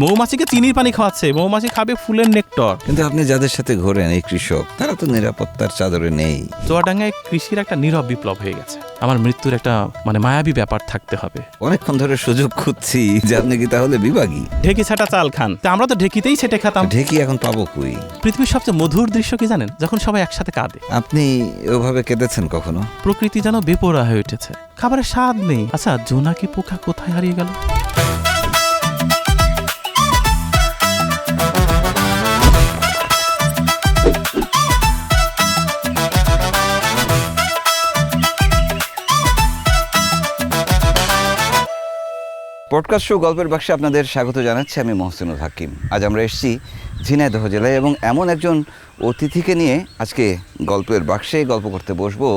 মৌমাছিকে চিনির পানি খাওয়াচ্ছে, মৌমাছি খাবে ফুলের নেকটার। কিন্তু আপনি যাদের সাথে ঘোরেন এই কৃষক, তারা তো নিরাপত্তার চাদরে নেই। চুয়াডাঙ্গায় কৃষির একটা নীরব বিপ্লব হয়ে গেছে। আমার মৃত্যুর একটা মায়াবী ব্যাপার থাকতে হবে। অনেকক্ষণ ধরে সুযোগ খুঁজছি যে আপনি কি তাহলে বিভাগী। ঢেকি ছাটা চাল খান, তা আমরা তো ঢেকিতেই ছেটে খেতাম। ঢেকি এখন পাবো কই? পৃথিবীর সবচেয়ে মধুর দৃশ্য কি জানেন? যখন সবাই একসাথে কাঁদে। আপনি ওভাবে কেঁদেছেন কখনো? প্রকৃতি যেন বেপরোয়া হয়ে উঠেছে, খাবারের স্বাদ নেই। আচ্ছা, জোনাকি পোকা কোথায় হারিয়ে গেল? পডকাস্ট শো গল্পের বাক্সে আপনাদের স্বাগত জানাচ্ছি। আমি মহসিনুল হাকিম। আজ আমরা এসেছি ঝিনাইদহ জেলায় এবং এমন একজন অতিথিকে নিয়ে আজকে গল্পের বাক্সে গল্প করতে বসবো,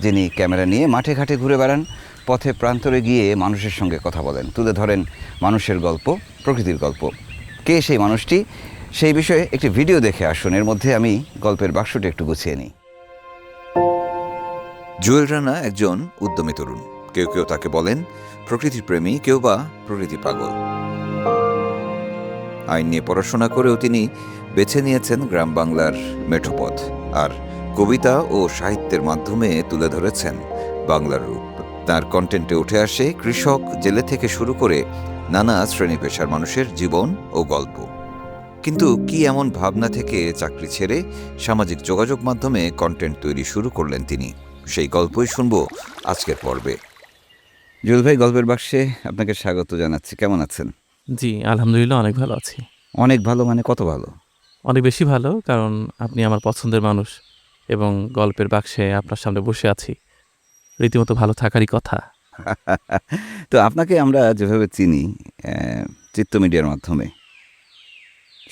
যিনি ক্যামেরা নিয়ে মাঠে ঘাটে ঘুরে বেড়ান, পথে প্রান্তরে গিয়ে মানুষের সঙ্গে কথা বলেন, তুলে ধরেন মানুষের গল্প, প্রকৃতির গল্প। কে সেই মানুষটি, সেই বিষয়ে একটি ভিডিও দেখে আসুন। এর মধ্যে আমি গল্পের বাক্সটি একটু গুছিয়ে নিই। জুয়েল রানা একজন উদ্যমী তরুণ। কেউ কেউ তাকে বলেন প্রকৃতি প্রেমী, কেউ বা প্রকৃতি পাগল। আইন নিয়ে পড়াশোনা করেও তিনি বেছে নিয়েছেন গ্রাম বাংলার মেঠোপথ, আর কবিতা ও সাহিত্যের মাধ্যমে তুলে ধরেছেন বাংলার রূপ। তার কন্টেন্টে উঠে আসে কৃষক, জেলে থেকে শুরু করে নানা শ্রেণী পেশার মানুষের জীবন ও গল্প। কিন্তু কি এমন ভাবনা থেকে চাকরি ছেড়ে সামাজিক যোগাযোগ মাধ্যমে কন্টেন্ট তৈরি শুরু করলেন তিনি? সেই গল্পই শুনবো আজকের পর্বে। জুয়েল ভাই, গল্পের বাক্সে আপনাকে স্বাগত জানাচ্ছি। কেমন আছেন? জি, আলহামদুলিল্লাহ, অনেক ভালো আছি। অনেক ভালো মানে কত ভালো? অনেক বেশি ভালো, কারণ আপনি আমার পছন্দের মানুষ এবং গল্পের বাক্সে আপনার সামনে বসে আছি, রীতিমতো ভালো থাকারই কথা। তো আপনাকে আমরা যেভাবে চিনি চিত্ত মিডিয়ার মাধ্যমে,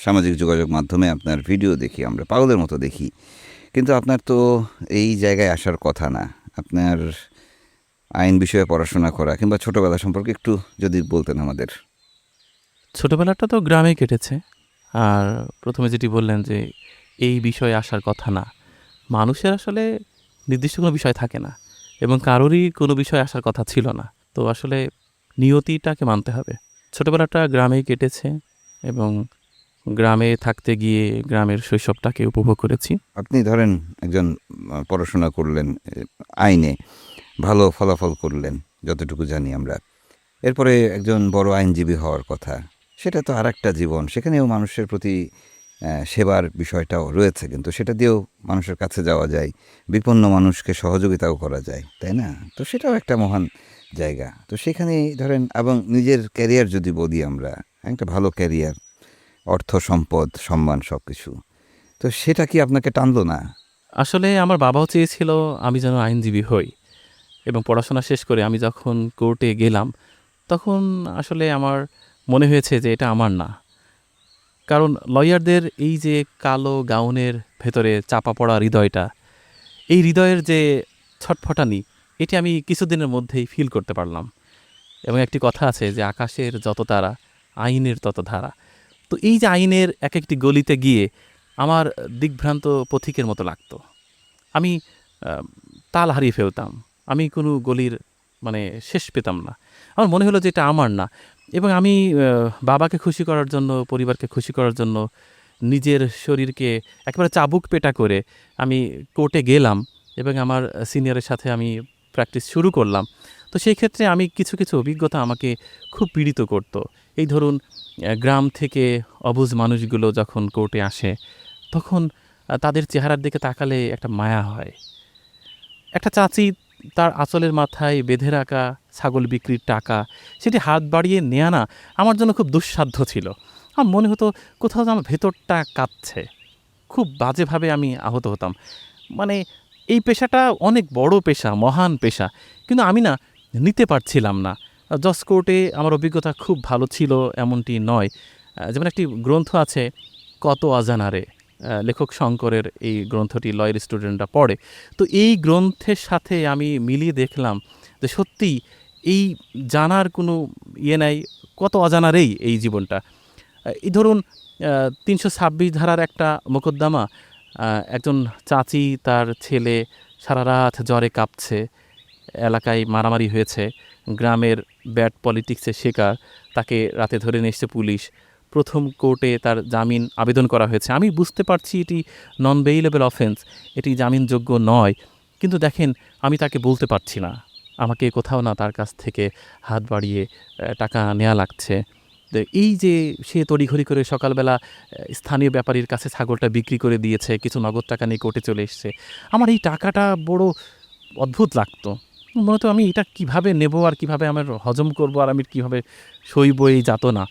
সামাজিক যোগাযোগ মাধ্যমে আপনার ভিডিও দেখি, আমরা পাগলের মতো দেখি, কিন্তু আপনার তো এই জায়গায় আসার কথা না। আপনার আইন বিষয়ে পড়াশোনা করা কিংবা ছোটোবেলা সম্পর্কে একটু যদি বলতেন আমাদের। ছোটোবেলাটা তো গ্রামেই কেটেছে। আর প্রথমে যেটি বললেন যে এই বিষয়ে আসার কথা না, মানুষের আসলে নির্দিষ্ট কোনো বিষয় থাকে না এবং কারোরই কোনো বিষয় আসার কথা ছিল না। তো আসলে নিয়তিটাকে মানতে হবে। ছোটোবেলাটা গ্রামেই কেটেছে এবং গ্রামে থাকতে গিয়ে গ্রামের শৈশবটাকে উপভোগ করেছি। আপনি ধরেন একজন পড়াশোনা করলেন আইনে, ভালো ফলাফল করলেন যতটুকু জানি আমরা, এরপরে একজন বড় আইনজীবী হওয়ার কথা। সেটা তো আর একটা জীবন, সেখানেও মানুষের প্রতি সেবার বিষয়টাও রয়েছে, কিন্তু সেটা দিয়েও মানুষের কাছে যাওয়া যায়, বিপন্ন মানুষকে সহযোগিতাও করা যায়, তাই না? তো সেটাও একটা মহান জায়গা। তো সেখানে ধরেন, এবং নিজের ক্যারিয়ার যদি বলি আমরা, একটা ভালো ক্যারিয়ার, অর্থ সম্পদ সম্মান সব কিছু, তো সেটা কি আপনাকে টানলো না? আসলে আমার বাবাও চেয়েছিল আমি যেন আইনজীবী হই, এবং পড়াশোনা শেষ করে আমি যখন কোর্টে গেলাম তখন আসলে আমার মনে হয়েছে যে এটা আমার না। কারণ লয়ারদের এই যে কালো গাউনের ভেতরে চাপা পড়া হৃদয়টা, এই হৃদয়ের যে ছটফটানি, এটি আমি কিছুদিনের মধ্যেই ফিল করতে পারলাম। এবং একটি কথা আছে যে আকাশের যত তারা, আইনের তত ধারা। তো এই যে আইনের এক একটি গলিতে গিয়ে আমার দিগ্ভ্রান্ত পথিকের মতো লাগতো। আমি তাল হারিয়ে ফেলতাম, আমি কোনো গলির শেষ পেতাম না। আমার মনে হলো যে এটা আমার না। এবং আমি বাবাকে খুশি করার জন্য, পরিবারকে খুশি করার জন্য নিজের শরীরকে একেবারে চাবুক পেটা করে আমি কোর্টে গেলাম এবং আমার সিনিয়রের সাথে আমি প্র্যাকটিস শুরু করলাম। তো সেই ক্ষেত্রে আমি কিছু কিছু অভিজ্ঞতা আমাকে খুব পীড়িত করত। এই ধরুন, গ্রাম থেকে অবুঝ মানুষগুলো যখন কোর্টে আসে তখন তাদের চেহারার দিকে তাকালে একটা মায়া হয়। একটা চাচি তার আঁচলের মাথায় বেঁধে রাখা ছাগল বিক্রির টাকা, সেটি হাত বাড়িয়ে নেয়া না আমার জন্য খুব দুঃসাধ্য ছিল। আমার মনে হতো কোথাও আমার ভেতরটা কাঁপছে। খুব বাজেভাবে আমি আহত হতাম। এই পেশাটা অনেক বড় পেশা, মহান পেশা, কিন্তু আমি না নিতে পারছিলাম না। জজ কোর্টে আমার অভিজ্ঞতা খুব ভালো ছিল এমনটি নয়। যেমন একটি গ্রন্থ আছে, কত অজানারে, লেখক শঙ্করের এই গ্রন্থটি লয়ের স্টুডেন্টরা পড়ে। তো এই গ্রন্থের সাথে আমি মিলিয়ে দেখলাম যে সত্যিই এই জানার কোনো নাই, কত অজানারেই এই জীবনটা। এই ধরুন, ৩২৬ ধারার একটা মোকদ্দমা, একজন চাচি তার ছেলে সারা রাত জ্বরে কাঁপছে, এলাকায় মারামারি হয়েছে, গ্রামের ব্যাড পলিটিক্সের শিকার, তাকে রাতে ধরে নিয়ে এসছে পুলিশ। প্রথম কোর্টে তার জামিন আবেদন করা হয়েছে। আমি বুঝতে পারছি এটি নন বেইলেবল অফেন্স, এটি জামিনযোগ্য নয়, কিন্তু দেখেন আমি তাকে বলতে পারছি না, আমাকে কোথাও না তার কাছ থেকে হাত বাড়িয়ে টাকা নেওয়া লাগছে। তো এই যে সে তড়িঘড়ি করে সকালবেলা স্থানীয় ব্যাপারীর কাছে ছাগলটা বিক্রি করে দিয়েছে, কিছু নগদ টাকা নিয়ে কোর্টে চলে এসছে, আমার এই টাকাটা বড় অদ্ভুত লাগতো। মূলত আমি এটা কিভাবে নেব আর কিভাবে আমার হজম করব আর আমি কিভাবে সইব এই যাতনা।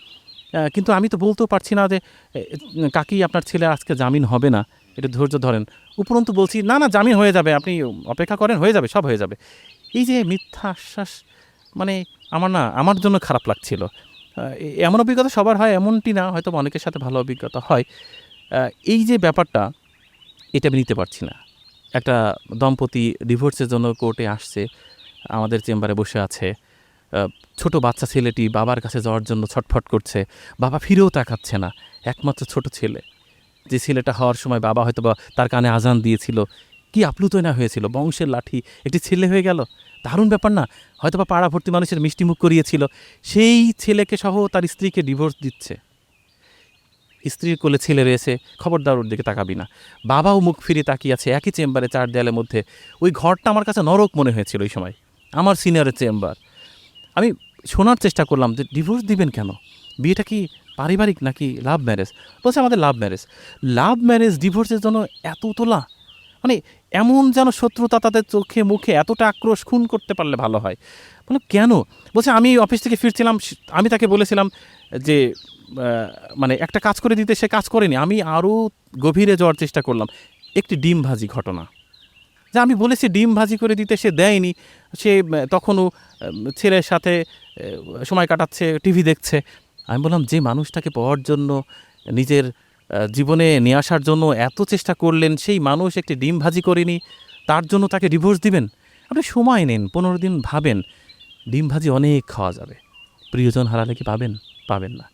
কিন্তু আমি তো বলতেও পারছি না যে কাকি আপনার ছেলে আজকে জামিন হবে না, এটা ধৈর্য ধরেন। উপরন্তু বলছি না না জামিন হয়ে যাবে, আপনি অপেক্ষা করেন, হয়ে যাবে, সব হয়ে যাবে। এই যে মিথ্যা আশ্বাস, মানে আমার জন্য খারাপ লাগছিল। এমন অভিজ্ঞতা সবার হয় এমনটি না, হয়তো অনেকের সাথে ভালো অভিজ্ঞতা হয়। এই যে ব্যাপারটা, এটা আমি নিতে পারছি না। একটা দম্পতি ডিভোর্সের জন্য কোর্টে আসছে, আমাদের চেম্বারে বসে আছে। ছোট বাচ্চা ছেলেটি বাবার কাছে যাওয়ার জন্য ছটফট করছে, বাবা ফিরেও তাকাচ্ছে না। একমাত্র ছোট ছেলে, যে ছেলেটা হওয়ার সময় বাবা হয়তো বা তার কানে আজান দিয়েছিল, কি আপ্লুতই না হয়েছিল, বংশের লাঠি একটি ছেলে হয়ে গেল, দারুণ ব্যাপার না? হয়তো বা পাড়া ভর্তি মানুষের মিষ্টিমুখ করিয়েছিল, সেই ছেলেকে সহ তার স্ত্রীকে ডিভোর্স দিচ্ছে। স্ত্রীর কোলে ছেলে রয়েছে, খবরদার ওর দিকে তাকাবি না। বাবাও মুখ ফিরে তাকিয়ে আছে একই চেম্বারে, 4 দেয়ালের মধ্যে। ওই ঘরটা আমার কাছে নরক মনে হয়েছিল ওই সময়, আমার সিনিয়রের চেম্বার। আমি শোনার চেষ্টা করলাম যে ডিভোর্স দিবেন কেন, বিয়েটা কি পারিবারিক নাকি লাভ ম্যারেজ? বলছে আমাদের লাভ ম্যারেজ। লাভ ম্যারেজ ডিভোর্সের জন্য এত তোলা, মানে এমন যেন শত্রুতা তাদের চোখে মুখে, এতটা আক্রোশ, খুন করতে পারলে ভালো হয়। বলে কেন? বলছে আমি অফিস থেকে ফিরছিলাম, আমি তাকে বলেছিলাম যে মানে একটা কাজ করে দিতে, সে কাজ করেনি। আমি আরও গভীরে যাওয়ার চেষ্টা করলাম, একটি ডিম ভাজি ঘটনা, যে আমি বলেছি ডিম ভাজি করে দিতে, সে দেয়নি। সে তখনও ছেলের সাথে সময় কাটাচ্ছে, টিভি দেখছে। আমি বললাম যে মানুষটাকে পাওয়ার জন্য, নিজের জীবনে নিয়ে আসার জন্য এত চেষ্টা করলেন, সেই মানুষ একটি ডিম ভাজি করেনি, তার জন্য তাকে ডিভোর্স দিবেন? আপনি সময় নিন, 15 দিন ভাবেন। ডিম ভাজি অনেক খাওয়া যাবে, প্রিয়জন হারালে কি পাবেন? পাবেন না।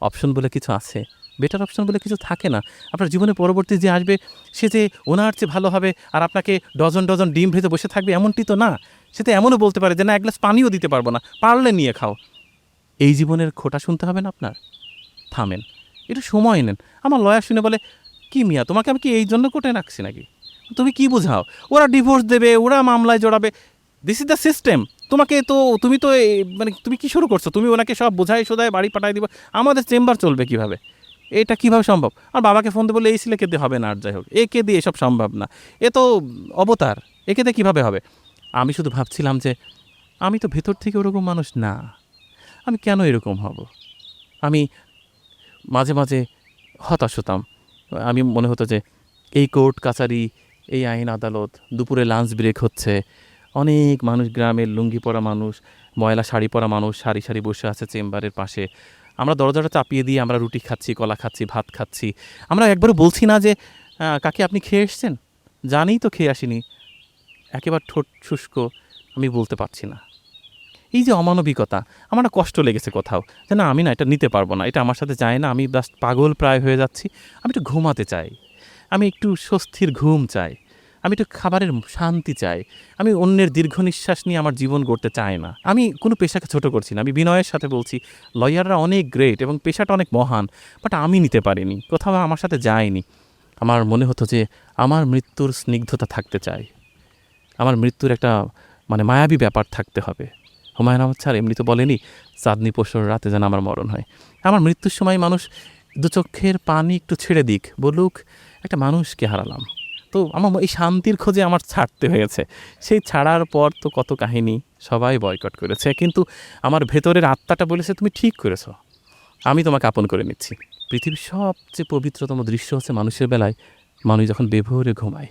অপশন বলে কিছু আছে, বেটার অপশন বলে কিছু থাকে না। আপনার জীবনে পরবর্তী যে আসবে, সে যে ওনার চেয়ে ভালো হবে আর আপনাকে ডজন ডজন ডিম ভেজে বসে থাকবে, এমনটি তো না। সে তো এমনও বলতে পারে যে না, এক গ্লাস পানিও দিতে পারবো না, পারলে নিয়ে খাও। এই জীবনের খোটা শুনতে হবে না আপনার? থামেন, একটু সময় নেন। আমার লয়ার শুনে বলে, কি মিয়া, তোমাকে আমি কি এই জন্য কোর্টে রাখছি নাকি? তুমি কি বোঝাও? ওরা ডিভোর্স দেবে, ওরা মামলায় জড়াবে, দিস ইজ দ্য সিস্টেম। তোমাকে তো, তুমি তো মানে তুমি কি শুরু করছো? তুমি ওনাকে সব বোঝাই শোধায় বাড়ি পাঠাই দিব, আমাদের চেম্বার চলবে কিভাবে? এটা কিভাবে সম্ভব? আর বাবাকে ফোন দিয়ে বলে এই ছেলেকে দিয়ে হবে না, আর যাই হোক, একে দিয়ে এসব সম্ভব না, এ তো অবতার, একে দিয়ে কীভাবে হবে? আমি শুধু ভাবছিলাম যে আমি তো ভেতর থেকে ওরকম মানুষ না, আমি কেন এরকম হব? আমি মাঝে মাঝে হতাশ হতাম। আমি মনে হতো যে এই কোর্ট কাছারি, এই আইন আদালত, দুপুরে লাঞ্চ ব্রেক হচ্ছে, অনেক মানুষ, গ্রামের লুঙ্গি পরা মানুষ, ময়লা শাড়ি পরা মানুষ সারি সারি বসে আছে চেম্বারের পাশে। আমরা দরজাটা চাপিয়ে দিয়ে আমরা রুটি খাচ্ছি, কলা খাচ্ছি, ভাত খাচ্ছি। আমরা একবারও বলছি না যে কাকি আপনি খেয়ে এসছেন? জানিই তো খেয়ে আসিনি। একেবারে ঠোঁট শুষ্ক, আমি বলতে পারছি না। এই যে অমানবিকতা, আমার না কষ্ট লেগেছে কোথাও, যে না আমি না এটা নিতে পারবো না, এটা আমার সাথে যায় না, আমি জাস্ট পাগল প্রায় হয়ে যাচ্ছি। আমি একটু ঘুমাতে চাই, আমি একটু স্বস্তির ঘুম চাই, আমি একটু খাবারের শান্তি চাই, আমি অন্যের দীর্ঘ নিঃশ্বাস নিয়ে আমার জীবন গড়তে চাই না। আমি কোনো পেশাকে ছোট করছি না, আমি বিনয়ের সাথে বলছি, লয়াররা অনেক গ্রেট এবং পেশাটা অনেক মহান, বাট আমি নিতে পারিনি, কোথাও আমার সাথে যায়নি। আমার মনে হতো যে আমার মৃত্যুর স্নিগ্ধতা থাকতে চাই, আমার মৃত্যুর একটা মানে মায়াবী ব্যাপার থাকতে হবে। হুমায়ুন আহমদ স্যার এমনি তো বলেনি, চাঁদনি পৌষের রাতে যেন আমার মরণ হয়। আমার মৃত্যুর সময় মানুষ দু চোখের পানি একটু ছেড়ে দিক, বলুক একটা মানুষকে হারালাম। তো আমার এই শান্তির খোঁজে আমার ছাড়তে হয়েছে। সেই ছাড়ার পর তো কত কাহিনী, সবাই বয়কট করেছে, কিন্তু আমার ভেতরের আত্মাটা বলেছে তুমি ঠিক করেছো, আমি তোমাকে আপন করে নিচ্ছি। পৃথিবীর সবচেয়ে পবিত্রতম দৃশ্য হচ্ছে মানুষের বেলায় মানুষ যখন বেভোরে ঘুমায়।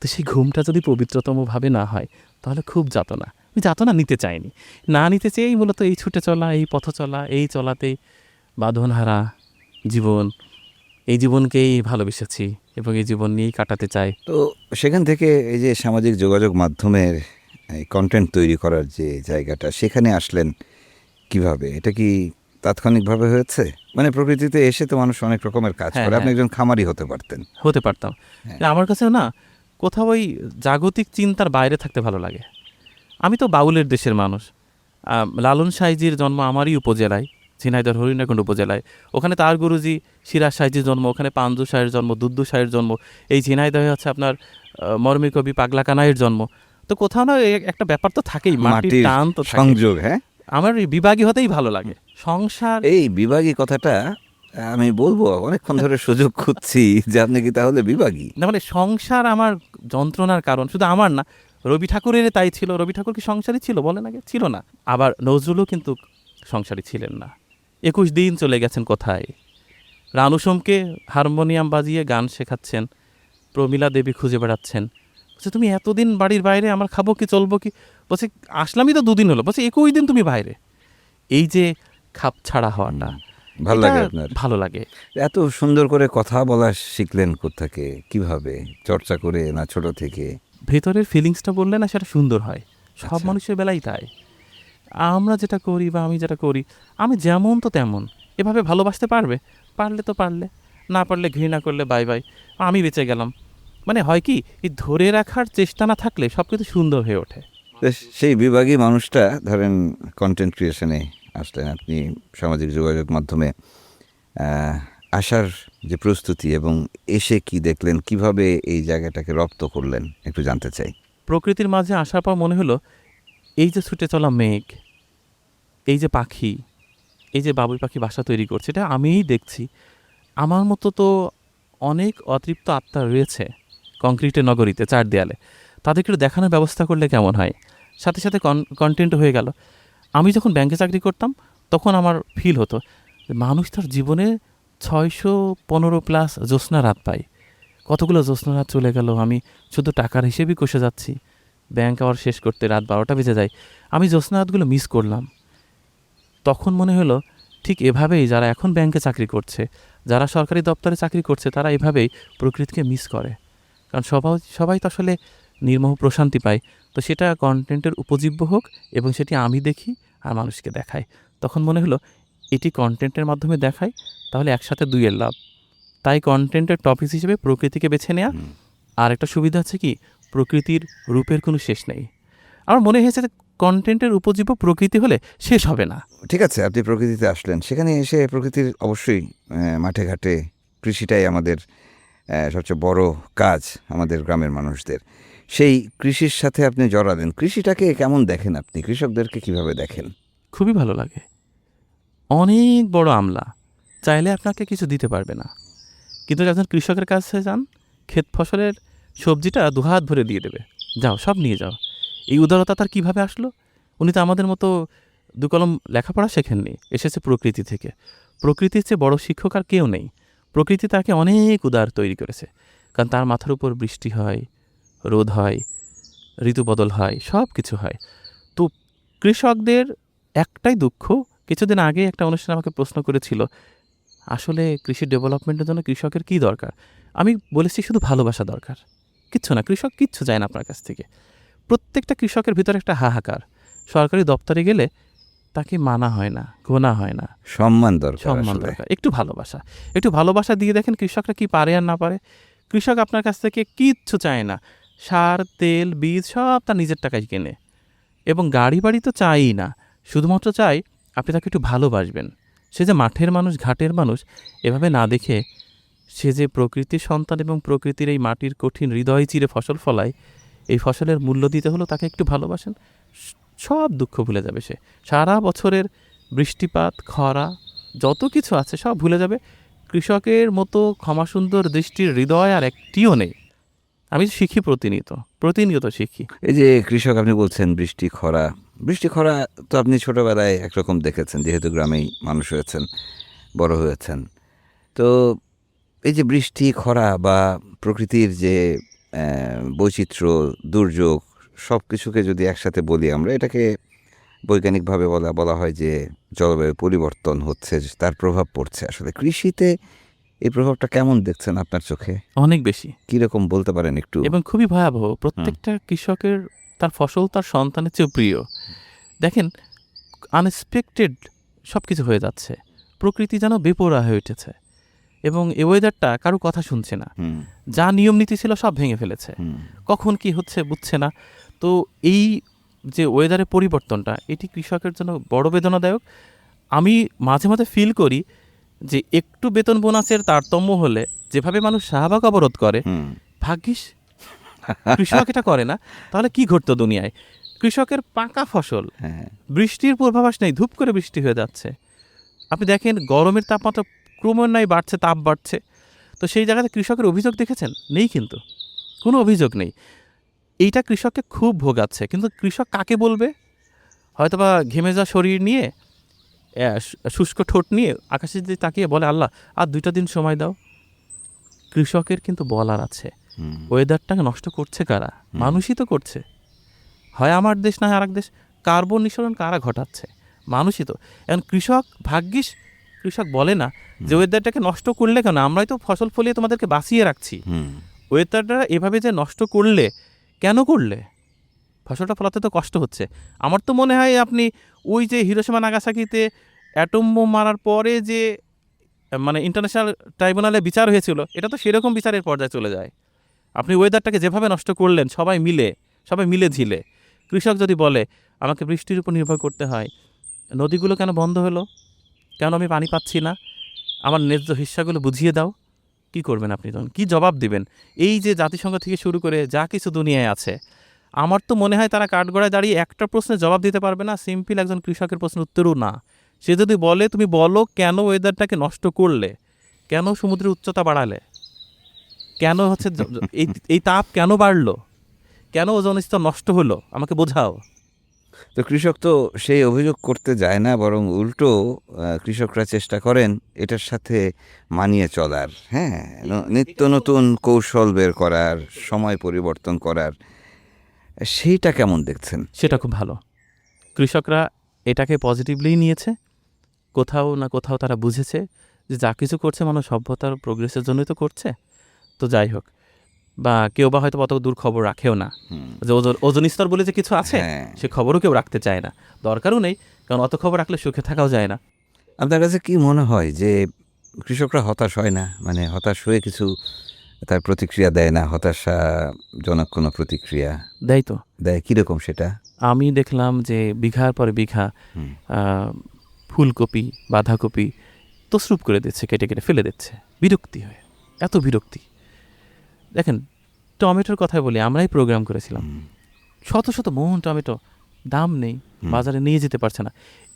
তো সেই ঘুমটা যদি পবিত্রতমভাবে না হয়, তাহলে খুব যাতনা। আমি যাতনা নিতে চাইনি, না নিতে চেয়েই মূলত এই ছুটে চলা, এই পথ চলা, এই চলাতেই বাঁধনহারা জীবন, এই জীবনকেই ভালোবেসেছি এবং এই জীবন নিয়েই কাটাতে চাই। তো সেখান থেকে এই যে সামাজিক যোগাযোগ মাধ্যমের এই কন্টেন্ট তৈরি করার যে জায়গাটা, সেখানে আসলেন কিভাবে? এটা কি তাৎক্ষণিকভাবে হয়েছে? মানে প্রকৃতিতে এসে তো মানুষ অনেক রকমের কাজ হ্যাঁ, করে, আপনি হ্যাঁ। একজন খামারি হতে পারতেন। হতে পারতাম। হ্যাঁ। আমার কাছে না কোথাও ওই জাগতিক চিন্তার বাইরে থাকতে ভালো লাগে। আমি তো বাউলের দেশের মানুষ। লালন সাইজির জন্ম আমারই উপজেলায়, ঝিনাইদহ হরিণাকুণ্ড উপজেলায়। ওখানে তার গুরুজি সিরাজ শাহজির জন্ম, ওখানে পাঞ্জু শাহের জন্ম, দুদ্দু শাহের জন্ম। এই ঝিনাইদহে হচ্ছে আপনার মরমী কবি পাগলা কানাইয়ের জন্ম। তো কোথাও না একটা ব্যাপার তো থাকেই, মাটির মাটির টান তো থাকে। সংযোগ। হ্যাঁ, আমার এই বিভাগী হতেই ভালো লাগে। সংসার এই বিভাগী কথাটা আমি বলবো, অনেকক্ষণ ধরে সুযোগ খুঁজছি যে আপনি কি তাহলে বিভাগী। না, মানে সংসার আমার যন্ত্রণার কারণ, শুধু আমার না, রবি ঠাকুরের তাই ছিল। রবি ঠাকুর কি সংসারী ছিল বলেন আগে? ছিল না। আবার নজরুলও কিন্তু সংসারী ছিলেন না। 21 দিন চলে গেছেন কোথায়। রানু সোমকে হারমোনিয়াম বাজিয়ে গান শেখাচ্ছেন, প্রমীলা দেবী খুঁজে বেড়াচ্ছেন। বলছে তুমি এতদিন বাড়ির বাইরে, আমার খাবো কি চলবো কি? বলছে আসলামই তো 2 দিন হলো। বলছে 21 দিন তুমি বাইরে। এই যে খাপ ছাড়া হওয়াটা, ভালো এটা লাগে আপনার? ভালো লাগে। এত সুন্দর করে কথা বলা শিখলেন কোত্থেকে, কিভাবে? চর্চা করে না ছোট থেকে? ভেতরের ফিলিংসটা বললে না, সেটা সুন্দর হয়। সব আচ্ছা। মানুষের বেলাই তাই। আমরা যেটা করি বা আমি যেটা করি, আমি যেমন তো তেমন। এভাবে ভালোবাসতে পারবে, পারলে তো পারলে, না পারলে ঘৃণা করলে বাই বাই, আমি বেঁচে গেলাম। মানে হয় কি, এই ধরে রাখার চেষ্টা না থাকলে সব কিছু সুন্দর হয়ে ওঠে। তো সেই বিভাগী মানুষটা ধরেন কন্টেন্ট ক্রিয়েশনে আসলেন আপনি, সামাজিক যোগাযোগ মাধ্যমে আসার যে প্রস্তুতি এবং এসে কি দেখলেন, কিভাবে এই জায়গাটাকে রপ্ত করলেন, একটু জানতে চাই। প্রকৃতির মাঝে আসার পর মনে হলো, এই যে ছুটে চলা মেঘ, এই যে পাখি, এই যে বাবুই পাখি বাসা তৈরি করছে, এটা আমিই দেখছি। আমার মতো তো অনেক অতৃপ্ত আত্মা রয়েছে কংক্রিটের নগরীতে, 4 দেয়ালে। তাদেরকে একটু দেখানোর ব্যবস্থা করলে কেমন হয়? সাথে সাথে কন্টেন্ট হয়ে গেল। আমি যখন ব্যাংকে চাকরি করতাম, তখন আমার ফিল হতো যে মানুষ তার জীবনে 615+ জ্যোৎস্না রাত পায়। কতগুলো জ্যোৎস্না রাত চলে গেল, আমি শুধু টাকার হিসেবেই কষে যাচ্ছি। ব্যাংক আওয়ার শেষ করতে রাত 12টা বেজে যায়। আমি জ্যোৎস্না রাতগুলো মিস করলাম। তখন মনে হলো, ঠিক এভাবেই যারা এখন ব্যাংকে চাকরি করছে, যারা সরকারি দপ্তরে চাকরি করছে, তারা এভাবেই প্রকৃতিকে মিস করে। কারণ সবাই তো আসলে নির্মোহ প্রশান্তি পায়। তো সেটা কন্টেন্টের উপজীব্য হোক, এবং সেটি আমি দেখি আর মানুষকে দেখাই। তখন মনে হলো, এটি কন্টেন্টের মাধ্যমে দেখাই, তাহলে একসাথে 2-এর লাভ। তাই কন্টেন্টের টপিক হিসেবে প্রকৃতিকে বেছে নেওয়া। আর একটা সুবিধা আছে কি, প্রকৃতির রূপের কোনো শেষ নেই। আমার মনে হয়েছে যে কন্টেন্টের উপজীব্য প্রকৃতি হলে শেষ হবে না। ঠিক আছে, আপনি প্রকৃতিতে আসলেন, সেখানে এসে প্রকৃতির অবশ্যই মাঠে ঘাটে কৃষিটাই আমাদের সবচেয়ে বড় কাজ আমাদের গ্রামের মানুষদের। সেই কৃষির সাথে আপনি জড়ালেন। কৃষিটাকে কেমন দেখেন আপনি? কৃষকদেরকে কিভাবে দেখেন? খুবই ভালো লাগে। অনেক বড় আমলা, চাইলে আপনাকে কিছু দিতে পারবে না, কিন্তু একজন কৃষকের কাছে যান, ক্ষেত ফসলের সবজিটা 2 হাত ভরে দিয়ে দেবে। যাও, সব নিয়ে যাও। এই উদারতা তার কীভাবে আসলো? উনি তো আমাদের মতো 2 কলম লেখাপড়া শেখেননি, এসেছে প্রকৃতি থেকে। প্রকৃতির চেয়ে বড় শিক্ষক আর কেউ নেই। প্রকৃতি তাকে অনেক উদার তৈরি করেছে, কারণ তার মাথার উপর বৃষ্টি হয়, রোদ হয়, ঋতু বদল হয়, সব কিছু হয়। তো কৃষকদের একটাই দুঃখ, কিছুদিন আগে একটা অনুষ্ঠান আমাকে প্রশ্ন করেছিল, আসলে কৃষি ডেভেলপমেন্টের জন্য কৃষকের কী দরকার? আমি বলেছি, শুধু ভালোবাসা দরকার, কিচ্ছু না। কৃষক কিচ্ছু চায় না আপনার কাছ থেকে। প্রত্যেকটা কৃষকের ভিতরে একটা হাহাকার। সরকারি দপ্তরে গেলে তাকে মানা হয় না, গোনা হয় না। সম্মান দরকার, সম্মান আসলে। দরকার, একটু ভালোবাসা দিয়ে দেখেন কৃষকরা কি পারে আর না পারে। কৃষক আপনার কাছ থেকে কিচ্ছু চায় না। সার, তেল, বীজ সব তার নিজের টাকায় কেনে, এবং গাড়ি বাড়ি তো চায়ই না। শুধুমাত্র চাই আপনি তাকে একটু ভালোবাসবেন। সে যে মাঠের মানুষ, ঘাটের মানুষ, এভাবে না দেখে সে যে প্রকৃতির সন্তান এবং প্রকৃতির এই মাটির কঠিন হৃদয় চিরে ফসল ফলায়, এই ফসলের মূল্য দিতে হলো তাকে একটু ভালোবাসেন। সব দুঃখ ভুলে যাবে সে। সারা বছরের বৃষ্টিপাত, খরা, যত কিছু আছে সব ভুলে যাবে। কৃষকের মতো ক্ষমাসুন্দর দৃষ্টির হৃদয় আর একটিও নেই। আমি শিখি, প্রতিনিয়ত শিখি। এই যে কৃষক আপনি বলছেন, বৃষ্টি খরা তো আপনি ছোটবেলায় একরকম দেখেছেন, যেহেতু গ্রামেই মানুষ হয়েছেন, বড় হয়েছেন। তো এই যে বৃষ্টি খরা বা প্রকৃতির যে বৈচিত্র্য, দুর্যোগ, সব কিছুকে যদি একসাথে বলি আমরা, এটাকে বৈজ্ঞানিকভাবে বলা হয় যে জলবায়ু পরিবর্তন হচ্ছে, তার প্রভাব পড়ছে। আসলে কৃষিতে এই প্রভাবটা কেমন দেখছেন আপনার চোখে? অনেক বেশি, কীরকম বলতে পারেন একটু? এবং খুবই ভয়াবহ। প্রত্যেকটা কৃষকের তার ফসল তার সন্তানের চেয়েও প্রিয়। দেখেন, আনএক্সপেক্টেড সব কিছু হয়ে যাচ্ছে। প্রকৃতি যেন বেপরোয়া হয়ে উঠেছে, এবং এই ওয়েদারটা কারো কথা শুনছে না। যা নিয়ম নীতি ছিল সব ভেঙে ফেলেছে। কখন কি হচ্ছে বুঝছে না। তো এই যে ওয়েদারের পরিবর্তনটা, এটি কৃষকের জন্য বড় বেদনাদায়ক। আমি মাঝে মাঝে ফিল করি যে একটু বেতন বোনাসের তারতম্য হলে যেভাবে মানুষ শাহবাগ অবরোধ করে, হুম। ভাগ্যিস কৃষক এটা করে না, তাহলে কি ঘটতো দুনিয়ায়? কৃষকের পাকা ফসল, হ্যাঁ, বৃষ্টির পূর্বাভাস নেই, ধূপ করে বৃষ্টি হয়ে যাচ্ছে। আপনি দেখেন গরমের তাপমাত্রা ক্রমান্বয়ে বাড়ছে, তাপ বাড়ছে। তো সেই জায়গাতে কৃষকের অভিযোগ দেখেছেন? নেই, কিন্তু কোনো অভিযোগ নেই। এইটা কৃষককে খুব ভোগাচ্ছে, কিন্তু কৃষক কাকে বলবে? হয়তোবা ঘেমে যাওয়া শরীর নিয়ে, শুষ্ক ঠোঁট নিয়ে আকাশের দিকে তাকিয়ে বলে, আল্লাহ আর 2টা দিন সময় দাও। কৃষকের কিন্তু বলার আছে। হুম, ওয়েদারটাকে নষ্ট করছে কারা? মানুষই তো করছে। হয় আমার দেশ না হয় আরেক দেশ। কার্বন নিঃসরণ কারা ঘটাচ্ছে? মানুষই তো। এখন কৃষক, ভাগ্যিস কৃষক বলে না যে ওয়েদারটাকে নষ্ট করলে কেন, আমরাই তো ফসল ফলিয়ে তোমাদেরকে বাঁচিয়ে রাখছি। হুম। ওয়েদারটা এভাবে যে নষ্ট করলে, কেন করলে? ফসলটা ফলাতে তো কষ্ট হচ্ছে। আমার তো মনে হয় আপনি ওই যে হিরোশিমা নাগাসাকিতে অ্যাটম বোম মারার পরে যে মানে ইন্টারন্যাশনাল ট্রাইব্যুনালে বিচার হয়েছিল, এটা তো সেরকম বিচারের পর্যায়ে চলে যায়। আপনি ওয়েদারটাকে যেভাবে নষ্ট করলেন, সবাই মিলে ঝিলে। কৃষক যদি বলে আমাকে বৃষ্টির উপর নির্ভর করতে হয়, নদীগুলো কেন বন্ধ হলো, কেন আমি পানি পাচ্ছি না, আমার ন্যায্য হিস্সাগুলো বুঝিয়ে দাও, কি করবেন আপনি তখন? কি জবাব দিবেন? এই যে জাতিসংঘ থেকে শুরু করে যা কিছু দুনিয়ায় আছে, আমার তো মনে হয় তারা কাঠগড়ায় দাঁড়িয়ে একটা প্রশ্নের জবাব দিতে পারবে না, সিম্পল একজন কৃষকের প্রশ্নের উত্তরও না। সে যদি বলে, তুমি বলো কেন ওয়েদারটাকে নষ্ট করলে, কেন সমুদ্রের উচ্চতা বাড়ালে, কেন হচ্ছে এই এই তাপ কেন বাড়লো, কেন ওজন স্তর নষ্ট হলো, আমাকে বোঝাও। তো কৃষক তো সেই অভিযোগ করতে যায় না, বরং উল্টো কৃষকরা চেষ্টা করেন এটার সাথে মানিয়ে চলার, হ্যাঁ, নিত্য নতুন কৌশল বের করার, সময় পরিবর্তন করার। সেইটা কেমন দেখছেন? সেটা খুব ভালো। কৃষকরা এটাকে পজিটিভলি নিয়েছে। কোথাও না কোথাও তারা বুঝেছে যে যা কিছু করছে মানুষ সভ্যতার প্রোগ্রেসের জন্যই তো করছে। তো যাই হোক, বা কেউ বা হয়তো অত দূর খবর রাখেও না হুম, যে ওজন স্তর বলে যে কিছু আছে, হ্যাঁ। সে খবরও কেউ রাখতে চায় না, দরকারও নেই, কারণ অত খবর রাখলে সুখে থাকাও যায় না। আপনার কাছে কি মনে হয় যে কৃষকরা হতাশ হয় না? মানে হতাশ হয়ে কিছু তার প্রতিক্রিয়া দেয় না, হতাশাজনক কোনো প্রতিক্রিয়া দেয় তো। দেয়? কীরকম সেটা? আমি দেখলাম যে বিঘার পরে বিঘা হুম, ফুলকপি, বাঁধাকপি তসরুপ করে দিচ্ছে, কেটে কেটে ফেলে দিচ্ছে, বিরক্তি হয়ে। এত বিরক্তি! দেখেন, টমেটোর কথাই বলি, আমরাই প্রোগ্রাম করেছিলাম, হুম, শত শত মন টমেটো, দাম নেই, হুম, বাজারে নিয়ে যেতে পারছে না।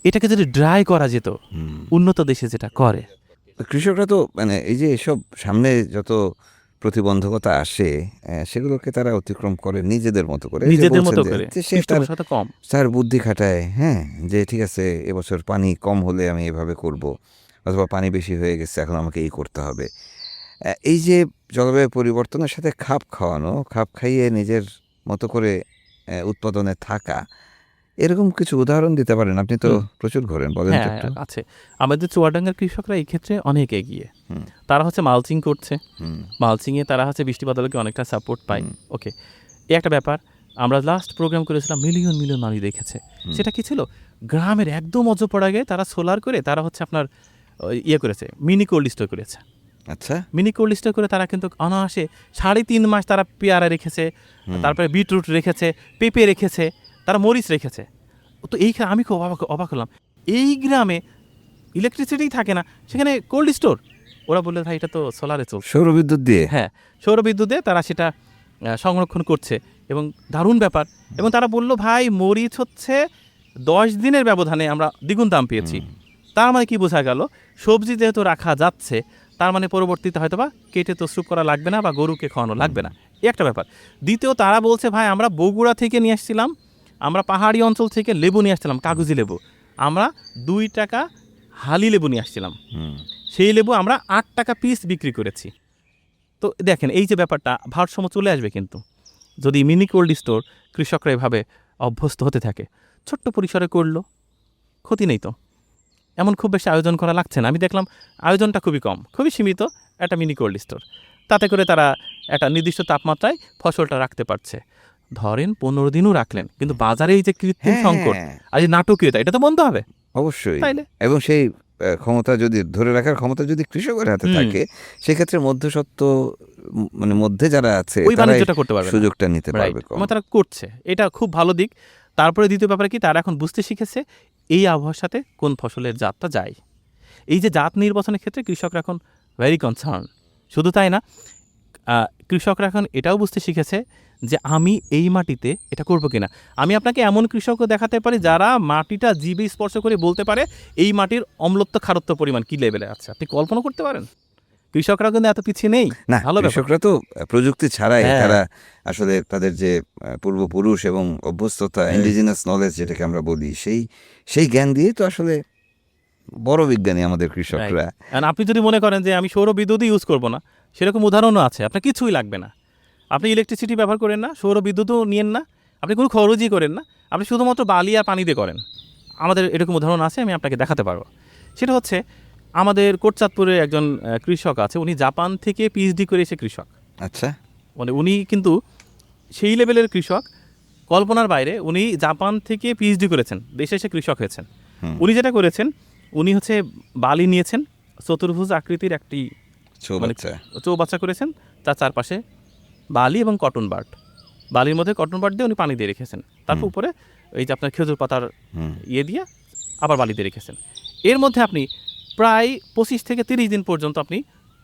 এটাকে যদি ড্রাই করা যেত, হুম। উন্নত দেশে যেটা করে। তো কৃষকরা তো মানে এই যে এসব সামনে যত প্রতিবন্ধকতা আসে, সেগুলোকে তারা অতিক্রম করে নিজেদের মতো করে। এই যে নিজেদের বলছেন মতো যে করে, যে সে তার পৃষ্ঠপোষকতা কম। তার বুদ্ধি খাটায়, হ্যাঁ, যে ঠিক আছে এবছর পানি কম হলে আমি এভাবে করব, অথবা পানি বেশি হয়ে গেছে এখন আমাকে এই করতে হবে। এই যে জলবায়ু পরিবর্তনের সাথে খাপ খাওয়ানো, খাপ খাইয়ে নিজের মতো করে উৎপাদনে থাকা, এরকম কিছু উদাহরণ দিতে পারেন? আপনি তো হুম। প্রচুর ঘোরেন, বলেন তো হ্যাঁ, একটু। আছে। আমাদের চুয়াডাঙ্গার কৃষকরা এই ক্ষেত্রে অনেক এগিয়ে। হুম, তারা হচ্ছে মালচিং করছে। হুম, মালচিংয়ে তারা হচ্ছে বৃষ্টি বাদলকে অনেকটা সাপোর্ট পায়। হুম, ওকে, এই একটা ব্যাপার। আমরা লাস্ট প্রোগ্রাম করেছিলাম, মিলিয়ন মিলিয়ন মানুষ দেখেছে। হুম, সেটা কি ছিল? গ্রামের একদম অজপড়াগে তারা সোলার করে, তারা হচ্ছে আপনার ইয়ে করেছে, মিনি কোল্ড স্টোর করেছে। আচ্ছা, মিনি কোল্ড স্টোর করে তারা কিন্তু অনায়াসে 3.5 মাস তারা পেয়ারা রেখেছে, হুম, তারপরে বিটরুট রেখেছে, পেঁপে রেখেছে, তারা মরিচ রেখেছে। তো আমি খুব অবাক হলাম, এই গ্রামে ইলেকট্রিসিটি থাকে না, সেখানে কোল্ড স্টোর। ওরা বললে, ভাই এটা তো সোলারে চলছে। সৌরবিদ্যুৎ দিয়ে। হ্যাঁ, সৌরবিদ্যুতে তারা সেটা সংরক্ষণ করছে, এবং দারুণ ব্যাপার। এবং তারা বলল, ভাই মরিচ হচ্ছে 10 দিনের ব্যবধানে আমরা দ্বিগুণ দাম পেয়েছি। তার মানে কি বোঝা গেল? সবজি যেহেতু রাখা যাচ্ছে, তার মানে পরবর্তীতে হয়তো বা কেটে তসরুপ করা লাগবে না, বা গরুকে খাওয়ানো লাগবে না। এই একটা ব্যাপার। দ্বিতীয়, তারা বলছে, ভাই আমরা বগুড়া থেকে নিয়ে আসছিলাম, আমরা পাহাড়ি অঞ্চল থেকে লেবু নিয়ে আসছিলাম, কাগজি লেবু। আমরা 2 টাকা হালি লেবু নিয়ে আসছিলাম, হুম, সেই লেবু আমরা 8 টাকা পিস বিক্রি করেছি। তো দেখেন, এই যে ব্যাপারটা, ভারসাম্য চলে আসবে কিন্তু যদি মিনি কোল্ড স্টোর কৃষকরা এভাবে অভ্যস্ত হতে থাকে। ছোট্ট পরিসরে করলো, ক্ষতি নেই তো। এমন খুব বেশি আয়োজন করা লাগছে না। আমি দেখলাম আয়োজনটা খুবই কম, খুবই সীমিত, একটা মিনি কোল্ড স্টোর। তাতে করে তারা একটা নির্দিষ্ট তাপমাত্রায় ফসলটা রাখতে পারছে। ধরেন 15 দিনও রাখলেন, কিন্তু বাজারে এই যে কৃত্রিম সংকট হ্যাঁ, আর এই নাটকীয়তা, এটা তো বন্ধ হবে অবশ্যই। তাইলে। এবং সেই ক্ষমতা যদি ধরে রাখার ক্ষমতা যদি কৃষকের হাতে হুম, থাকে, সেক্ষেত্রে মধ্যস্বত্ব, মানে মধ্যে যারা আছে ওই তারাই বাণিজ্যটা করতে পারবে না। সুযোগটা নিতে রাইট, পারবে কম। এবং তারা করছে, এটা খুব ভালো দিক। তারপরে দ্বিতীয় ব্যাপারে কি, তারা এখন বুঝতে শিখেছে এই আবহাওয়ার সাথে কোন ফসলের জাতটা যায়। এই যে জাত নির্বাচনের ক্ষেত্রে কৃষকরা এখন ভেরি কনসার্ন। শুধু তাই না, কৃষকরা এখন এটাও বুঝতে শিখেছে যে আমি এই মাটিতে এটা করব কিনা। আমি আপনাকে এমন কৃষকও দেখাতে পারি যারা মাটিটা জিভে স্পর্শ করে বলতে পারে এই মাটির অম্লত্ব খারত্ব পরিমাণ কী লেভেলে আছে। আপনি কল্পনা করতে পারেন? কৃষকরা কিন্তু এত পিছিয়ে নেই। না, ভালো ব্যাপার। কৃষকরা তো প্রযুক্তি ছাড়াই হ্যাঁ। তারা আসলে তাদের যে পূর্বপুরুষ এবং অভ্যস্ততা, ইন্ডিজিনাস নলেজ যেটাকে আমরা বলি, সেই জ্ঞান দিয়ে তো আসলে বড় বিজ্ঞানী আমাদের কৃষকরা। আর আপনি যদি মনে করেন যে আমি সৌর বিদ্যুৎই ইউজ করব না, সেরকম উদাহরণও আছে। আপনার কিছুই লাগবে না, আপনি ইলেকট্রিসিটি ব্যবহার করেন না, সৌর বিদ্যুৎও নিয়েন না, আপনি কোনো খরচই করেন না, আপনি শুধুমাত্র বালি আর পানি দিয়ে করেন। আমাদের এরকম উদাহরণ আছে, আমি আপনাকে দেখাতে পারবো। সেটা হচ্ছে আমাদের কোটচাঁদপুরে একজন কৃষক আছে, উনি জাপান থেকে পিএইচডি করে এসে কৃষক। আচ্ছা, মানে উনি কিন্তু সেই লেভেলের কৃষক, কল্পনার বাইরে। উনি জাপান থেকে পিএইচডি করেছেন, দেশে এসে কৃষক হয়েছেন। উনি যেটা করেছেন, উনি হচ্ছে বালি নিয়েছেন, চতুর্ভুজ আকৃতির একটি চৌবাচ্চা করেছেন, তার চারপাশে বালি এবং কটন বার্ড, বালির মধ্যে কটন বার্ড দিয়ে উনি পানি দিয়ে রেখেছেন, তারপর উপরে এই যে আপনার খেজুর পাতার ইয়ে দিয়ে আবার বালি দিয়ে রেখেছেন। এর মধ্যে আপনি প্রায় 25 থেকে 30 দিন পর্যন্ত আপনি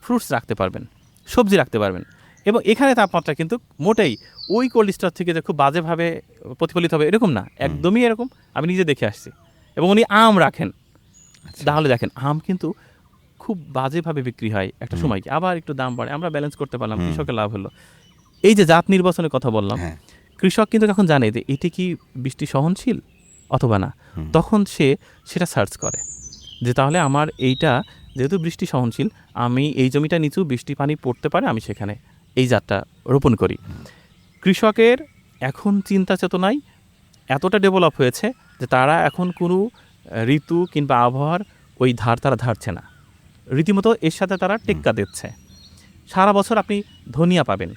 ফ্রুটস রাখতে পারবেন, সবজি রাখতে পারবেন। এবং এখানে তাপমাত্রা কিন্তু মোটেই ওই কোল্ড স্টোর থেকে যে খুব বাজেভাবে প্রতিফলিত হবে এরকম না, একদমই এরকম। আমি নিজে দেখে আসছি। এবং উনি আম রাখেন, তাহলে দেখেন আম কিন্তু খুব বাজেভাবে বিক্রি হয় একটা সময়, কি আবার একটু দাম বাড়ে, আমরা ব্যালেন্স করতে পারলাম, কৃষকের লাভ হলো। এই যে জাত নির্বাচনের কথা বললাম, কৃষক কিন্তু এখন জানে যে এটি কি বৃষ্টি সহনশীল অথবা না। তখন সে সেটা সার্চ করে যে তাহলে আমার এইটা যেহেতু বৃষ্টি সহনশীল, আমি এই জমিটা নিচু, বৃষ্টি পানি পড়তে পারে, আমি সেখানে এই জাতটা রোপণ করি। কৃষকের এখন চিন্তা চেতনায় এতটা ডেভেলপ হয়েছে যে তারা এখন কোনো ঋতু কিংবা আবহাওয়ার ওই ধার তারা ধারছে না, রীতিমতো এর সাথে তারা টেক্কা দিচ্ছে। সারা বছর আপনি ধনিয়া পাবেন।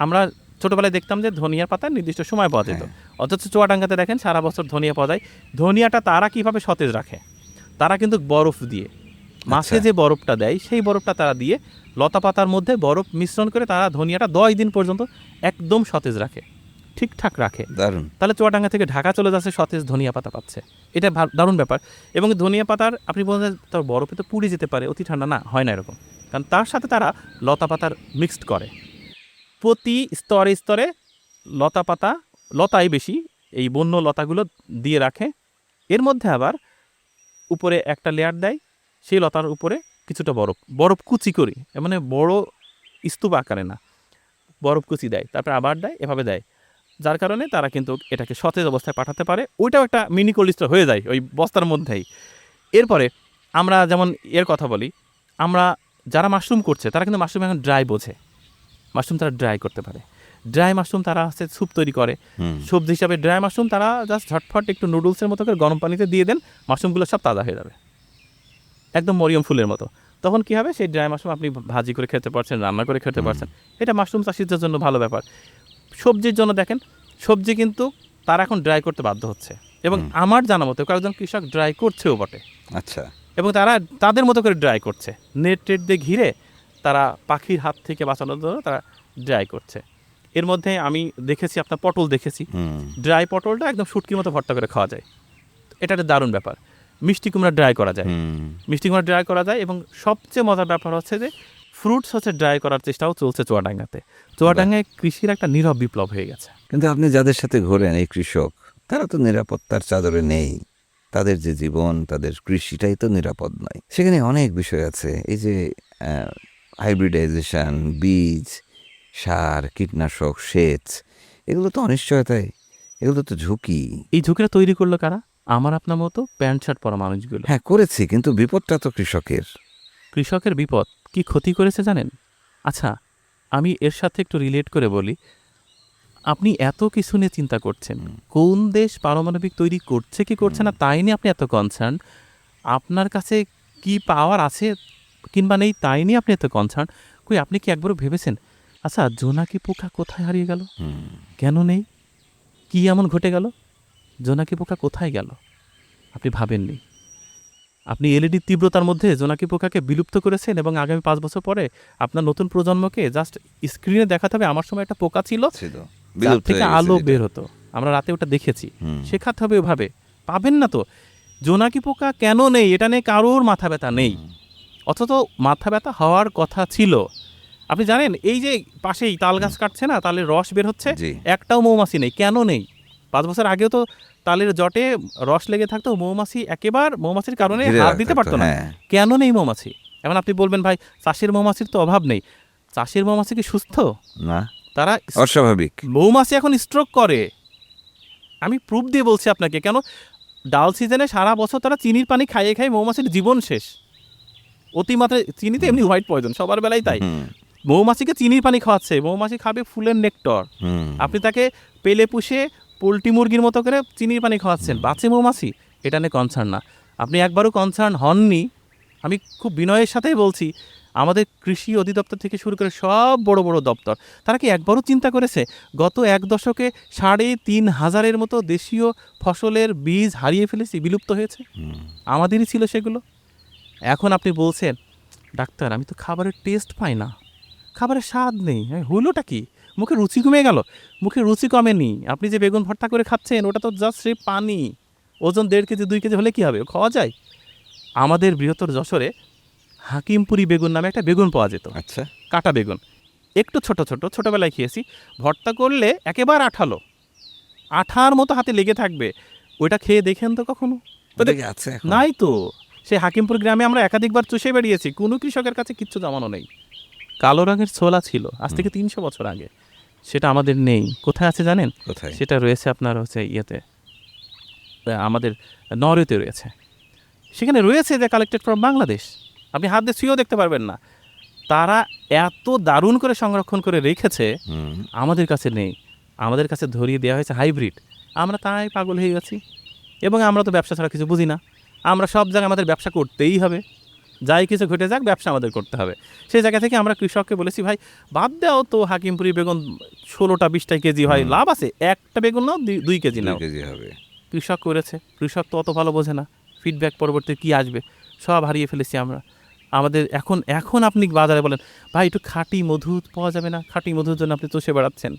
আমরা ছোটোবেলায় দেখতাম যে ধনিয়ার পাতা নির্দিষ্ট সময় পাওয়া যেত, অথচ চুয়াডাঙ্গাতে দেখেন সারা বছর ধনিয়া পাওয়া যায়। ধনিয়াটা তারা কিভাবে সতেজ রাখে, তারা কিন্তু বরফ দিয়ে, মাছে যে বরফটা দেয় সেই বরফটা তারা দিয়ে লতা পাতার মধ্যে বরফ মিশ্রণ করে তারা ধনিয়াটা 10 দিন পর্যন্ত একদম সতেজ রাখে, ঠিকঠাক রাখে। দারুণ। তাহলে চুয়াডাঙ্গা থেকে ঢাকা চলে যাচ্ছে, সতেজ ধনিয়া পাতা পাচ্ছে। এটা দারুণ ব্যাপার। এবং ধনিয়া পাতার আপনি বলেন তার বরফে তো পুড়ে যেতে পারে, অতি ঠান্ডা না, হয় না এরকম, কারণ তার সাথে তারা লতা পাতার মিক্সড করে। প্রতি স্তরে স্তরে লতা পাতা, লতাই বেশি, এই বন্য লতাগুলো দিয়ে রাখে। এর মধ্যে আবার উপরে একটা লেয়ার দেয়, সেই লতার উপরে কিছুটা বরফ কুচি করি, মানে বড় স্তূপ আকারে না, বরফ কুচি দেয়, তারপরে আবার দেয়, এভাবে দেয়। যার কারণে তারা কিন্তু এটাকে সতেজ অবস্থায় পাঠাতে পারে। ওইটাও একটা মিনি কোল্ড স্টোর হয়ে যায় ওই বস্তার মধ্যেই। এরপরে আমরা যেমন এর কথা বলি, আমরা যারা মাশরুম করছে তারা কিন্তু মাশরুম এখন ড্রাই বোঝে, মাশরুম তারা ড্রাই করতে পারে। ড্রাই মাশরুম তারা হচ্ছে স্যুপ তৈরি করে, সবজি হিসাবে ড্রাই মাশরুম তারা জাস্ট ঝটফট একটু নুডলসের মতো করে গরম পানিতে দিয়ে দেন, মাশরুমগুলো সব তাজা হয়ে যাবে, একদম মরিয়ম ফুলের মতো। তখন কী হবে, সেই ড্রাই মাশরুম আপনি ভাজি করে খেতে পারছেন, রান্না করে খেতে পারছেন। এটা মাশরুম চাষিদের জন্য ভালো ব্যাপার। সবজির জন্য দেখেন, সবজি কিন্তু তারা এখন ড্রাই করতে বাধ্য হচ্ছে, এবং আমার জানা মতো কয়েকজন কৃষক ড্রাই করছেও বটে। আচ্ছা। এবং তারা তাদের মতো করে ড্রাই করছে, নেট টেট দিয়ে ঘিরে তারা পাখির হাত থেকে বাঁচানোর জন্য তারা ড্রাই করছে। এর মধ্যে আমি দেখেছি, আপনার পটল দেখেছি, ড্রাই পটলটা একদম শুটকির মতো ভর্তা করে খাওয়া যায়। এটা একটা দারুণ ব্যাপার। মিষ্টি কুমড়া ড্রাই করা যায়, মিষ্টি কুমড়া ড্রাই করা যায়। এবং সবচেয়ে মজার ব্যাপার হচ্ছে যে ফ্রুটস হচ্ছে ড্রাই করার চেষ্টাও চলছে চুয়াডাঙ্গাতে। চুয়াডাঙ্গায় কৃষির একটা নীরব বিপ্লব হয়ে গেছে। কিন্তু আপনি যাদের সাথে ঘোরেন, এই কৃষক, তারা তো নিরাপত্তার চাদরে নেই। তাদের যে জীবন, তাদের কৃষিটাই তো নিরাপদ নয়। সেখানে অনেক বিষয় আছে, এই যে হাইব্রিডাইজেশন, বীজ, সার, কীটনাশক, সেচ, এগুলো তো অনিশ্চয়তায়, এগুলো তো ঝুঁকি। এই ঝুঁকিটা তৈরি করলো কারা? আমার আপনার মতো প্যান্ট শার্ট পরা মানুষগুলো। হ্যাঁ, করেছি, কিন্তু বিপদটা তো কৃষকের। কৃষকের বিপদ কি ক্ষতি করেছে জানেন? আচ্ছা, আমি এর সাথে একটু রিলেট করে বলি। আপনি এত কিছু নিয়ে চিন্তা করছেন, কোন দেশ পারমাণবিক তৈরি করছে কি করছে না তাই নিয়ে আপনি এত কনসার্ন, আপনার কাছে কি পাওয়ার আছে কিংবা নেই তাই নিয়ে আপনি এত কনসার্ন। কই, আপনি কি একবারও ভেবেছেন আচ্ছা জোনাকি পোকা কোথায় হারিয়ে গেল, কেন নেই, কি এমন ঘটে গেল, জোনাকি পোকা কোথায় গেল? আপনি ভাবেননি। আপনি এলইডি তীব্রতার মধ্যে জোনাকি পোকাকে বিলুপ্ত করেছেন, এবং আগামী 5 বছর পরে আপনার নতুন প্রজন্মকে জাস্ট স্ক্রিনে দেখাতে হবে আমার সময় একটা পোকা ছিল, যার থেকে আলো বের হতো, আমরা রাতে ওটা দেখেছি, শেখাতে হবে ওভাবে। পাবেন না তো। জোনাকি পোকা কেন নেই এটা নিয়ে কারোর মাথা ব্যথা নেই, অথচ মাথা ব্যথা হওয়ার কথা ছিল। আপনি জানেন এই যে পাশেই তাল গাছ কাটছে না, তালের রস বের হচ্ছে, জি একটাও মৌমাছি নেই। কেন নেই? 5 বছর আগেও তো তালের জটে রস লেগে থাকতো, মৌমাছি একেবারে মৌমাছির কারণে ঘিরে হাত রাখা দিতে পারতো তো, না। হ্যাঁ। কেন নেই মৌমাছি? এখন আপনি বলবেন ভাই চাষের মৌমাছির তো অভাব নেই। চাষের মৌমাছি কি সুস্থ? না, তারা অস্বাভাবিক। মৌমাছি এখন স্ট্রোক করে। আমি প্রুফ দিয়ে বলছি আপনাকে। কেন? ডাল সিজনে সারা বছর তারা চিনির পানি খাইয়ে খাইয়ে মৌমাছির জীবন শেষ। অতিমাত্রায় চিনিতে এমনি হোয়াইট পয়জন, সবার বেলায় তাই। হুম, মৌমাছিকে চিনির পানি খাওয়াচ্ছে, মৌমাছি খাবে ফুলের নেকটর। হুম, আপনি তাকে পেলে পুষে পোলট্রি মুরগির মতো করে চিনির পানি খাওয়াচ্ছেন, বাঁচে মৌমাছি? এটা নিয়ে কনসার্ন না। আপনি একবারও কনসার্ন হননি। আমি খুব বিনয়ের সাথেই বলছি, আমাদের কৃষি অধিদপ্তর থেকে শুরু করে সব বড় বড় দপ্তর, তারা কি একবারও চিন্তা করেছে গত 1 দশকে 3,500-এর মতো দেশীয় ফসলের বীজ হারিয়ে ফেলেছি, বিলুপ্ত হয়েছে? হুম। আমাদেরই ছিল সেগুলো। এখন আপনি বলছেন ডাক্তার আমি তো খাবারের টেস্ট পাই না, খাবারের স্বাদ নেই। হলোটা কি? মুখে রুচি কমে গেল? মুখে রুচি কমেনি। আপনি যে বেগুন ভর্তা করে খাচ্ছেন ওটা তো জাস্ট সে পানি। ওজন 1.5 কেজি 2 কেজি হলে কি হবে? খাওয়া যায়? আমাদের বৃহত্তর যশোরে হাকিমপুরি বেগুন নামে একটা বেগুন পাওয়া যেত, আচ্ছা, কাটা বেগুন। একটু ছোট ছোট, ছোটোবেলায় খেয়েছি। ভর্তা করলে একেবারে আঠালো, আঠার মতো হাতে লেগে থাকবে। ওইটা খেয়ে দেখেন তো কখনো? ওটা কি আছে এখন? নাই তো। সেই হাকিমপুর গ্রামে আমরা একাধিকবার চষে বেরিয়েছি, কোনো কৃষকের কাছে কিচ্ছু জমানো নেই। কালো রঙের ছোলা ছিল আজ থেকে 300 বছর আগে, সেটা আমাদের নেই। কোথায় আছে জানেন? কোথায়? সেটা রয়েছে আপনার হচ্ছে ইয়েতে, আমাদের নরওয়েতে রয়েছে। সেখানে রয়েছে যে কালেক্টেড ফ্রম বাংলাদেশ। আপনি হাত দিয়ে ছুঁয়েও দেখতে পারবেন না। তারা এত দারুণ করে সংরক্ষণ করে রেখেছে, হুম, আমাদের কাছে নেই। আমাদের কাছে ধরিয়ে দেওয়া হয়েছে হাইব্রিড। আমরা তাই পাগল হয়ে গেছি। এবং আমরা তো ব্যবসা ছাড়া কিছু বুঝি না। আমরা সব জায়গায় আমাদের ব্যবসা করতেই হবে, যাই কিছু ঘটে যাক ব্যবসা আমাদের করতে হবে। সেই জায়গা থেকে আমরা কৃষককে বলেছি ভাই বাদ দাও তো হাকিমপুরি বেগুন 16টা 20টা কেজি হয়, লাভ আছে। একটা বেগুন নাও 2 কেজি 2 নাও। কেজি হবে। কৃষক করেছে। কৃষক তো অত ভালো বোঝে না ফিডব্যাক পরবর্তী কী আসবে, সব হারিয়ে ফেলেছি আমরা। আমাদের এখন এখন আপনি বাজারে বলেন ভাই একটু খাঁটি মধু পাওয়া যাবে না? খাঁটি মধুর জন্য আপনি চষে বেড়াচ্ছেন,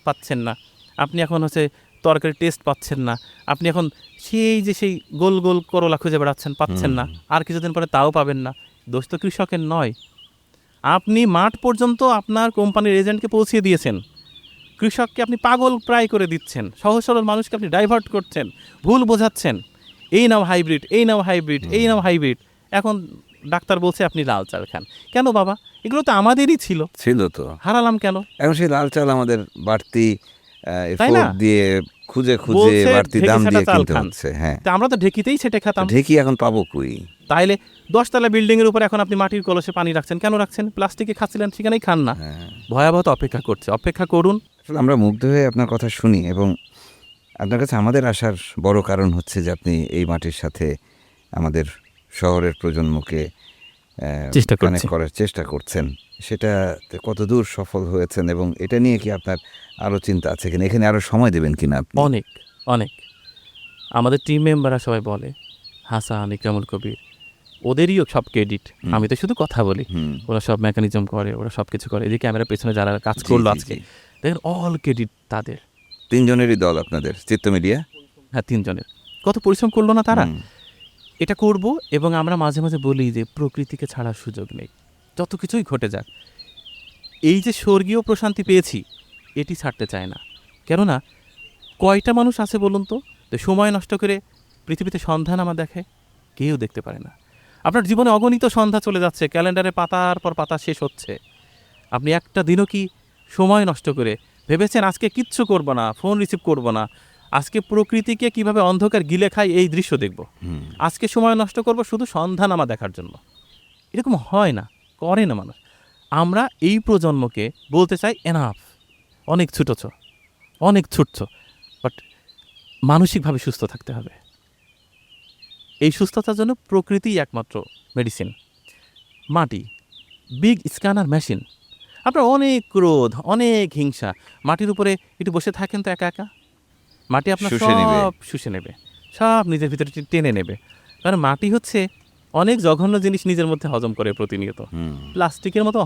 পাচ্ছেন না। আপনি এখন হচ্ছে তরকারি টেস্ট পাচ্ছেন না। আপনি এখন সেই গোল গোল করলা খুঁজে বেড়াচ্ছেন, পাচ্ছেন না। আর কিছুদিন পরে তাও পাবেন না। দোষ তো কৃষকের নয়। আপনি মাঠ পর্যন্ত আপনার কোম্পানির এজেন্টকে পৌঁছে দিয়েছেন, কৃষককে আপনি পাগল প্রায় করে দিচ্ছেন, সহজ সরল মানুষকে আপনি ডাইভার্ট করছেন, ভুল বোঝাচ্ছেন। এই নাও হাইব্রিড, এই নাও হাইব্রিড, এই নাও হাইব্রিড। এখন ডাক্তার বলছে আপনি লাল চাল খান। কেন বাবা? এগুলো তো আমাদেরই ছিল, ছিল তো। হারালাম কেন? এখন সেই লাল চাল আমাদের বাড়তি তাই না? এফোর্ট দিয়ে খুঁজে খুঁজে বলছে বাড়তি ঢেঁকি দাম দিয়ে ছাঁটা চাল কিনতে খান। হচ্ছে। হ্যাঁ, তা আমরা তো ঢেকিতেই সেটে খেতাম। ঢেকি এখন পাবো কই? তাইলে 10 তলা বিল্ডিংয়ের উপর এখন আপনি মাটির কলসে পানি রাখছেন, কেন রাখছেন? প্লাস্টিকে খাচ্ছিলেন, সেখানেই খান না। হ্যাঁ, ভয়াবহ অপেক্ষা করছে, অপেক্ষা করুন। আসলে আমরা মুগ্ধ হয়ে আপনার কথা শুনি এবং আপনার কাছে আমাদের আসার বড় কারণ হচ্ছে যে আপনি এই মাটির সাথে আমাদের শহরের প্রজন্মকে চেষ্টা করছি। কানেক্ট করার চেষ্টা করছেন। সেটা কতদূর সফল হয়েছেন এবং এটা নিয়ে কি আপনার আরও চিন্তা আছে কিনা? এখানে আরও সময় দেবেন কিনা আপনি? অনেক অনেক। আমাদের টিম মেম্বাররা সবাই বলে হাসান, ইকরামুল কবির, ওদেরইও সব ক্রেডিট। আমি তো শুধু কথা বলি, হুম, ওরা সব মেকানিজম করে, ওরা সব কিছু করে। এদিকে ক্যামেরার পেছনে যারা কাজ জি, করলো জি, আজকে, জি। দেখেন অল ক্রেডিট তাদের। 3 জনেরই দল আপনাদের চিত্ত মিডিয়া। হ্যাঁ, 3 জনের। কত পরিশ্রম করলো না তারা? হুম, এটা করব। এবং আমরা মাঝে মাঝে বলি যে প্রকৃতিকে ছাড়ার সুযোগ নেই, যত কিছুই ঘটে যাক। এই যে স্বর্গীয় প্রশান্তি পেয়েছি, এটি ছাড়তে চায় না। কেননা কয়টা মানুষ আছে বলুন তো যে সময় নষ্ট করে পৃথিবীতে সন্ধ্যা নামা দেখে? কেউ দেখতে পারে না। আপনার জীবনে অগণিত সন্ধ্যা চলে যাচ্ছে, ক্যালেন্ডারে পাতার পর পাতা শেষ হচ্ছে। আপনি একটা দিনও কি সময় নষ্ট করে ভেবেছেন আজকে কিচ্ছু করব না, ফোন রিসিভ করব না, আজকে প্রকৃতিকে কিভাবে অন্ধকার গিলে খায় এই দৃশ্য দেখব, হুম, আজকে সময় নষ্ট করব শুধু সন্ধ্যা নামা দেখার জন্য? এরকম হয় না, করে না মানুষ। আমরা এই প্রজন্মকে বলতে চাই এনাফ, অনেক ছুটোছ, অনেক ছুটছ, বাট মানসিকভাবে সুস্থ থাকতে হবে। এই সুস্থতার জন্য প্রকৃতিই একমাত্র মেডিসিন। মাটি বিগ স্ক্যানার মেশিন। আপনার অনেক ক্রোধ, অনেক হিংসা, মাটির উপরে একটু বসে থাকেন তো একা একা, মাটি আপনার শুষে নেবে। সব শুষে নেবে, সব নিজের ভিতরে টেনে নেবে। কারণ মাটি হচ্ছে অনেক জঘন্য জিনিস নিজের মধ্যে হজম করে প্রতিনিয়ত। হুম, প্লাস্টিকের মতো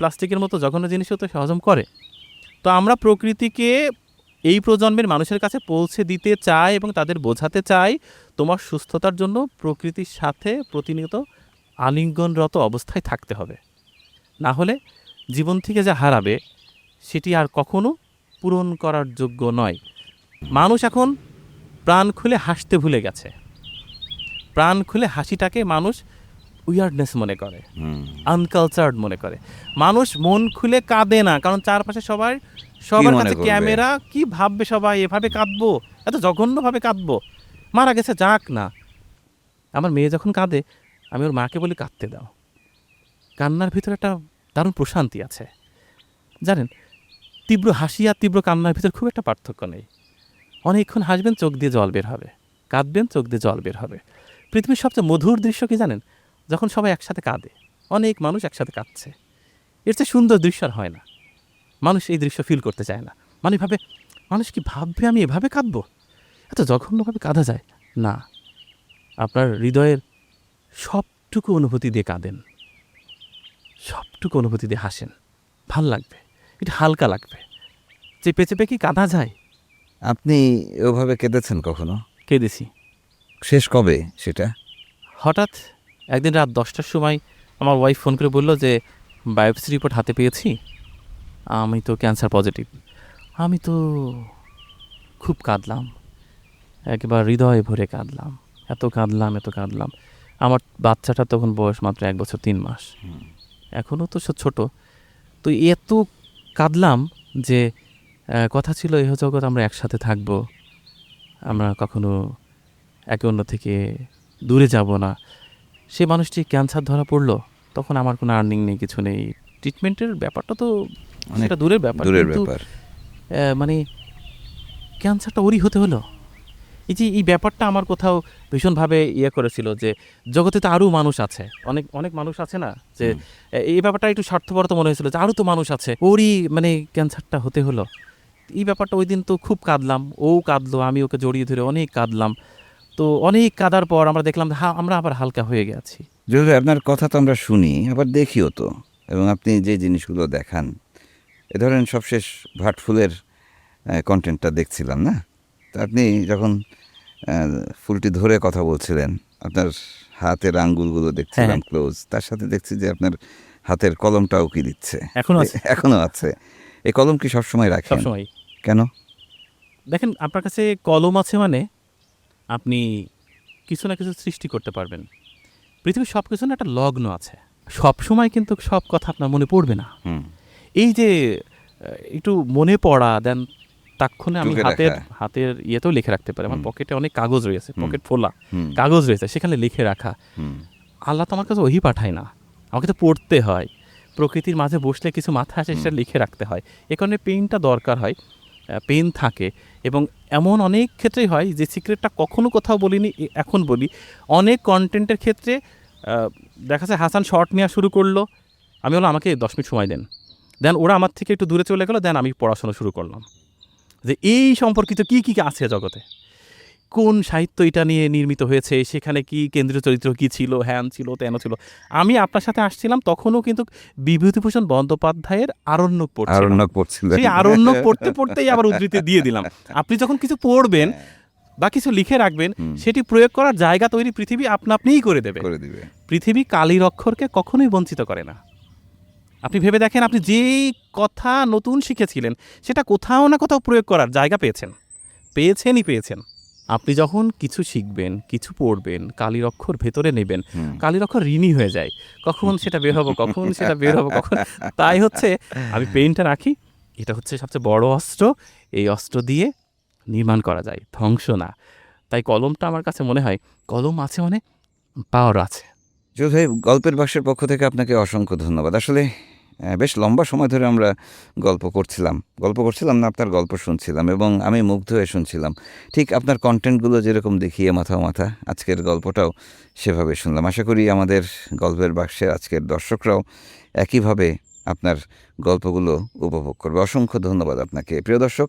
প্লাস্টিকের মতো জঘন্য জিনিসও তো সে হজম করে। তো আমরা প্রকৃতিকে এই প্রজন্মের মানুষের কাছে পৌঁছে দিতে চায় এবং তাদের বোঝাতে চায় তোমার সুস্থতার জন্য প্রকৃতির সাথে প্রতিনিয়ত আলিঙ্গনরত অবস্থায় থাকতে হবে। না হলে জীবন থেকে যা হারাবে সেটি আর কখনো পূরণ করার যোগ্য নয়। মানুষ এখন প্রাণ খুলে হাসতে ভুলে গেছে। প্রাণ খুলে হাসিটাকে মানুষ উইয়ার্ডনেস মনে করে, আনকালচার্ড মনে করে। মানুষ মন খুলে কাঁদে না, কারণ চারপাশে সবার মনে কাছে করবে? ক্যামেরা, কি ভাববে সবাই, এভাবে কাঁদবো, এত জঘন্যভাবে কাঁদবো, মারা গেছে যাক না। আমার মেয়ে যখন কাঁদে আমি ওর মাকে বলি কাঁদতে দাও। কান্নার ভিতরে একটা দারুণ প্রশান্তি আছে। জানেন, তীব্র হাসি আর তীব্র কান্নার ভিতর খুব একটা পার্থক্য নেই। অনেকক্ষণ হাসবেন, চোখ দিয়ে জল বের হবে, কাঁদবেন, চোখ দিয়ে জল বের হবে। পৃথিবীর সবচেয়ে মধুর দৃশ্য কি জানেন? যখন সবাই একসাথে কাঁদে, অনেক মানুষ একসাথে কাঁদছে। এর চেয়ে সুন্দর দৃশ্য আর হয় না। মানুষ এই দৃশ্য ফিল করতে চায় না। মানে ভাবে, মানুষ কি ভাববে আমি এভাবে কাঁদবো, এত জঘন্যভাবে কাঁদা যায় না। আপনার হৃদয়ের সবটুকু অনুভূতি দিয়ে কাঁদেন, সবটুকু অনুভূতি দিয়ে হাসেন, ভাল লাগবে, এটা হালকা লাগবে। চেপে চেপে কি কাঁদা যায়? আপনি ওভাবে কেঁদেছেন কখনো? কেঁদেছি। শেষ কবে সেটা? হঠাৎ একদিন রাত 10টার সময় আমার ওয়াইফ ফোন করে বলল যে বায়োপসি রিপোর্ট হাতে পেয়েছি, আমি তো ক্যান্সার পজিটিভ। আমি তো খুব কাঁদলাম, একবার হৃদয়ে ভরে কাঁদলাম, এত কাঁদলাম। আমার বাচ্চাটা তখন বয়স মাত্র 1 বছর 3 মাস, এখনও তো ছোট। তো এত কাঁদলাম যে কথা ছিল এহ জগৎ আমরা একসাথে থাকব, আমরা কখনো একে অন্য থেকে দূরে যাব না। সে মানুষটি ক্যান্সার ধরা পড়লো, তখন আমার কোনো আর্নিং নেই, কিছু নেই। ট্রিটমেন্টের ব্যাপারটা তো সেটা দূরের ব্যাপার, কিন্তু মানে ক্যান্সারটা ওরই হতে হলো। এই ব্যাপারটা আমার কোথাও ভীষণভাবে করেছিল যে জগতে তো আরও মানুষ আছে, অনেক অনেক মানুষ আছে না, যে এই ব্যাপারটা একটু স্বার্থপরতা মনে হয়েছিল যে আরও তো মানুষ আছে, ওরই মানে ক্যান্সারটা হতে হলো। এই ব্যাপারটা ওই দিন তো খুব কাঁদলাম, ও কাঁদলো, আমি ওকে জড়িয়ে ধরে অনেক কাঁদলাম। তো অনেক কাঁদার পর আমরা দেখলাম আমরা আবার হালকা হয়ে গেছি। যদি আপনার কথা তো আমরা শুনি, আবার দেখিও তো, এবং আপনি যে জিনিসগুলো দেখান, এ ধরেন সবশেষ ভাটফুলের কন্টেন্টটা দেখছিলাম না, তো আপনি যখন ফুলটি ধরে কথা বলছিলেন, আপনার হাতের আঙ্গুলগুলো দেখছিলাম ক্লোজ, তার সাথে দেখছি যে আপনার হাতের কলমটাও কি দিচ্ছে, এখনো আছে। এই কলম কি সবসময় রাখেন? সবসময়। কেন? দেখেন, আপনার কাছে কলম আছে মানে আপনি কিছু না কিছু সৃষ্টি করতে পারবেন। পৃথিবীর সব কিছু না একটা লগ্ন আছে, সব সময় কিন্তু সব কথা আপনার মনে পড়বে না। এই যে একটু মনে পড়া দেন, তাক্ষণে আমি হাতের ইয়েতেও লিখে রাখতে পারি। আমার পকেটে অনেক কাগজ রয়েছে, পকেট ফোলা কাগজ রয়েছে, সেখানে লিখে রাখা। আল্লাহ তো আমার কাছে ওহি পাঠায় না, আমাকে তো পড়তে হয়। প্রকৃতির মাঝে বসলে কিছু মাথায় আসে, সেটা লিখে রাখতে হয়। এ কারণে পেনটা দরকার হয়, পেন থাকে। এবং এমন অনেক ক্ষেত্রেই হয় যে সিক্রেটটা কখনো কোথাও বলিনি, এখন বলি। অনেক কন্টেন্টের ক্ষেত্রে দেখা যায় হাসান শর্ট নেওয়া শুরু করলো, আমি বললাম আমাকে 10 মিনিট সময় দেন ওরা আমার থেকে একটু দূরে চলে গেলো, দেন আমি পড়াশোনা শুরু করলাম যে এই সম্পর্কিত কী কী আছে জগতে, কোন সাহিত্য এটা নিয়ে নির্মিত হয়েছে, সেখানে কি কেন্দ্রীয় চরিত্র কি ছিল, হ্যান ছিল, তেন ছিল। আমি আপনার সাথে আসছিলাম তখনও কিন্তু বিভূতিভূষণ বন্দ্যোপাধ্যায়ের আরণ্যক পড়ছিলাম। সেই আরণ্যক পড়তে পড়তেই আবার উদ্ধৃতি দিয়ে দিলাম। আপনি যখন কিছু পড়বেন বা কিছু লিখে রাখবেন, সেটি প্রয়োগ করার জায়গা তৈরি পৃথিবী আপনিই করে দেবে। পৃথিবী কালির অক্ষরকে কখনোই বঞ্চিত করে না। আপনি ভেবে দেখেন, আপনি যেই কথা নতুন শিখেছিলেন সেটা কোথাও না কোথাও প্রয়োগ করার জায়গা পেয়েছেন। আপনি যখন কিছু শিখবেন, কিছু পড়বেন, কালির অক্ষর ভেতরে নেবেন, কালির অক্ষর ঋণী হয়ে যায়। কখন সেটা বের হবো, কখন তাই হচ্ছে আমি পেনটা রাখি, এটা হচ্ছে সবচেয়ে বড় অস্ত্র। এই অস্ত্র দিয়ে নির্মাণ করা যায়, ধ্বংস না। তাই কলমটা আমার কাছে মনে হয়, কলম আছে মানে পাওয়ার আছে। ভাই, গল্পের বাক্সের পক্ষ থেকে আপনাকে অসংখ্য ধন্যবাদ। আসলে বেশ লম্বা সময় ধরে আমরা গল্প করছিলাম না, আপনার গল্প শুনছিলাম এবং আমি মুগ্ধ হয়ে শুনছিলাম। ঠিক আপনার কন্টেন্টগুলো যেরকম দেখিয়ে মাথা, আজকের গল্পটাও সেভাবে শুনলাম। আশা করি আমাদের গল্পের বাক্সের আজকের দর্শকরাও একইভাবে আপনার গল্পগুলো উপভোগ করবে। অসংখ্য ধন্যবাদ আপনাকে। প্রিয় দর্শক,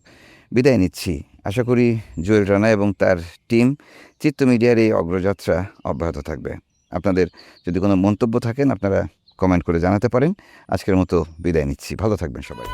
বিদায় নিচ্ছি। আশা করি জুয়েল রানা এবং তার টিম চিত্ত মিডিয়ার এই অগ্রযাত্রা অব্যাহত থাকবে। আপনাদের যদি কোনো মন্তব্য থাকেন, আপনারা কমেন্ট করে জানাতে পারেন। আজকের মতো বিদায় নিচ্ছি। ভালো থাকবেন সবাই।